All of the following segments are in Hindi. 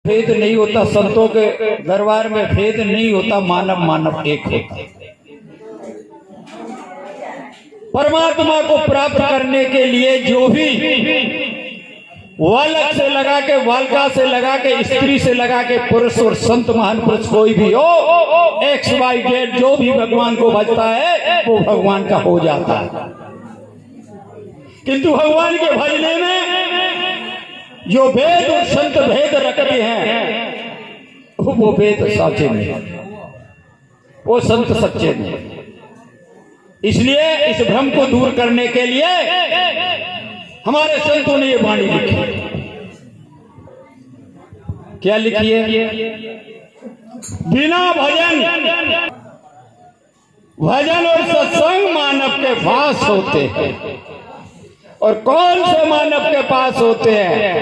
भेद नहीं होता, संतों के दरबार में भेद नहीं होता, मानव मानव एक होता। परमात्मा को प्राप्त करने के लिए जो भी वालक से लगा के, वालका से लगा के, स्त्री से लगा के, पुरुष और संत महान पुरुष कोई भी हो, XYZ जो भी भगवान को भजता है वो भगवान का हो जाता है। किंतु भगवान के भजने में जो वेद और संत भेद रखते हैं वो वेद सच्चे नहीं, वो संत सच्चे नहीं। इसलिए इस भ्रम को दूर करने के लिए हमारे संतों ने ये वाणी लिखी। क्या लिखी है? बिना भजन और सत्संग मानव के पास होते हैं। और कौन से मानव के पास होते हैं?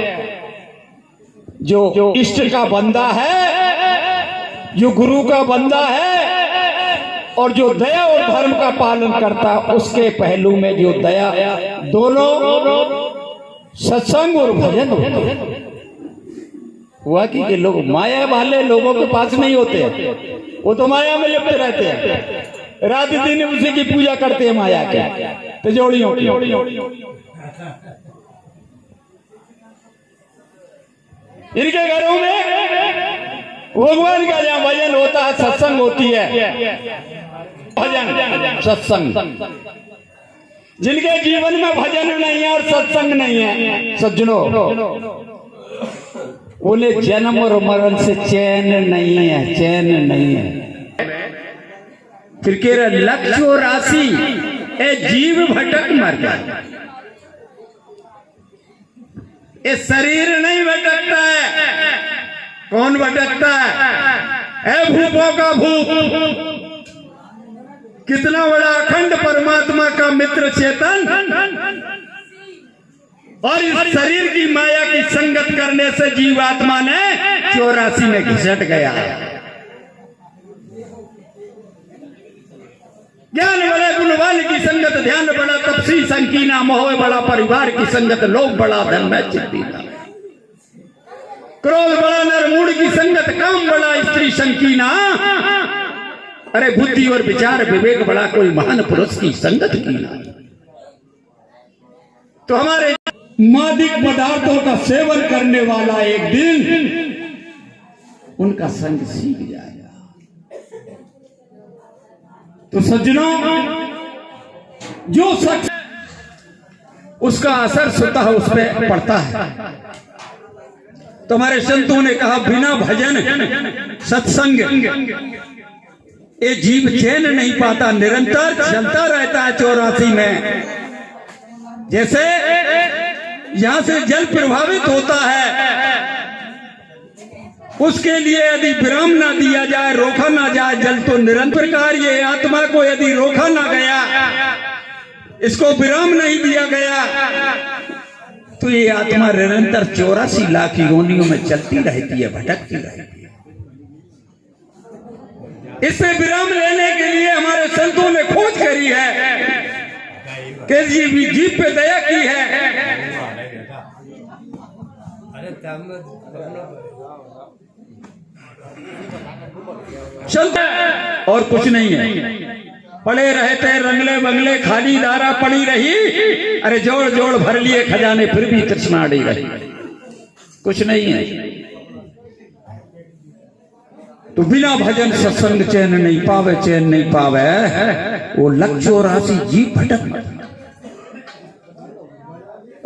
जो इष्ट का बंदा है, जो गुरु का बंदा है, और जो दया और धर्म का पालन करता है, उसके पहलू में जो दया, दोनों सत्संग और भजन होते हैं। हुआ कि ये लोग माया वाले लोगों के पास नहीं होते, वो तो माया में लिप्त रहते हैं, रात दिन उसी की पूजा करते हैं, माया के तिजोड़ियों की। इनके घरों में भगवान का जहाँ भजन होता है, सत्संग होती है, भजन सत्संग। जिनके जीवन में भजन नहीं है और सत्संग नहीं है, सज्जनों, उन्हें जन्म और मरण से चैन नहीं है, चैन नहीं है। फिर कह रहा लक्ष्य और राशि ए जीव भटक मर जाए। ये शरीर नहीं भटकता है, कौन भटकता है? भूपों का भूप। कितना बड़ा अखंड परमात्मा का मित्र चेतन, और इस शरीर की माया की संगत करने से जीवात्मा ने 84 में घिसट गया। ज्ञान बड़े गुणवान की संगत, ध्यान बड़ा तपसी संकीना, मोह बड़ा परिवार की संगत, लोभ बड़ा धन में चिंतिता, क्रोध बड़ा नरमूढ़ की संगत, काम बड़ा स्त्री संकीना, अरे बुद्धि और विचार विवेक बड़ा कोई महान पुरुष की संगत की ना। तो हमारे मादक पदार्थों का सेवन करने वाला एक दिन उनका संग सीख जाएगा। तो सज्जनों, जो शख्स उसका असर स्वतः उस पर पड़ता है। तो हमारे संतों ने कहा बिना भजन सत्संग ये जीव चैन नहीं पाता, निरंतर चलता रहता है 84 में। जैसे यहां से जल प्रभावित होता है, उसके लिए यदि विराम ना दिया जाए, रोका ना जाए जल, तो निरंतर प्रकार ये आत्मा को यदि रोका ना गया, इसको विराम नहीं दिया गया, तो ये आत्मा निरंतर 84 लाख योनियों में चलती रहती है, भटकती रहती है। इससे विराम लेने के लिए हमारे संतों ने खोज करी है कि जीव पे दया की है। चलता और कुछ नहीं है, पड़े रहते रंगले बंगले, खाली धारा पड़ी रही, अरे जोड़ जोड़ भर लिए खजाने, फिर भी तृष्णा अड़ी रही, कुछ नहीं है। तो बिना भजन सत्संग चैन नहीं पावे, चैन नहीं पावे, वो लक्ष्य और राशि जीव भटक मत।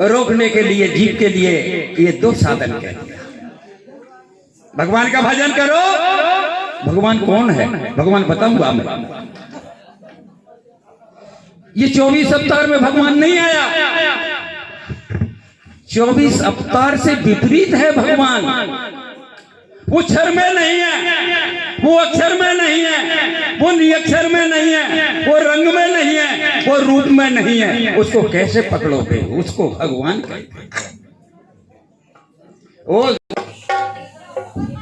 रोकने के लिए जीव के लिए ये 2 साधन कह दिया। भगवान का भजन करो। भगवान कौन है? भगवान बताऊंगा मैं। ये 24 अवतार में भगवान नहीं आया, 24 अवतार से विपरीत है भगवान। वो क्षर में नहीं है, वो अक्षर में नहीं है, वो नियक्षर में नहीं है, वो रंग में नहीं है, वो रूप में नहीं है। उसको कैसे पकड़ोगे? उसको भगवान कहते हैं।